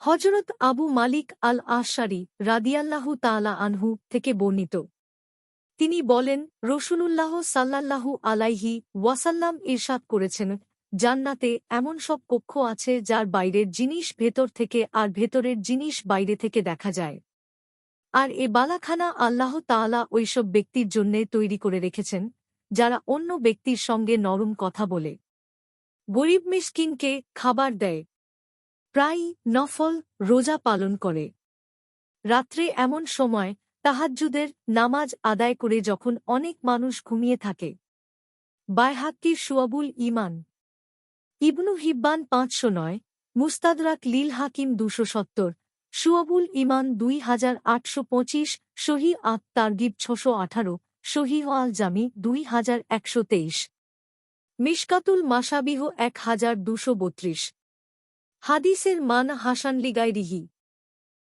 হযরত আবু মালিক আল আশআরী রাদিয়াল্লাহু তাআলা আনহু থেকে বর্ণিত। তিনি বলেন, রাসূলুল্লাহ সাল্লাল্লাহু আলাইহি ওয়াসাল্লাম ইরশাদ করেছেন, জান্নাতে এমন সব কক্ষ আছে যার বাইরের জিনিস ভেতর থেকে আর ভেতরের জিনিস বাইরে থেকে দেখা যায়। আর এ বালাখানা আল্লাহ তাআলা ওইসব ব্যক্তির জন্যে তৈরি করে রেখেছেন, যারা অন্য ব্যক্তির সঙ্গে নরম কথা বলে, গরিব মিসকিনকে খাবার দেয়, প্রায়ই নফল রোজা পালন করে। রাত্রে এমন সময় তাহাজ্জুদের নামাজ আদায় করে যখন অনেক মানুষ ঘুমিয়ে থাকে। বাইহাক্কির শুআবুল ঈমান। ইবনু হিব্বান ৫০৯, মুস্তাদরাক লিল হাকিম ২৭০, শুআবুল ঈমান ২৮২৫, সহিহ আত তারগিব ৬১৮, সহিহ আল জামি ২১২৩, মিশকাতুল মাশাবিহ ১২৩২। হাদিসের মান হাসান লিগাইরিহি।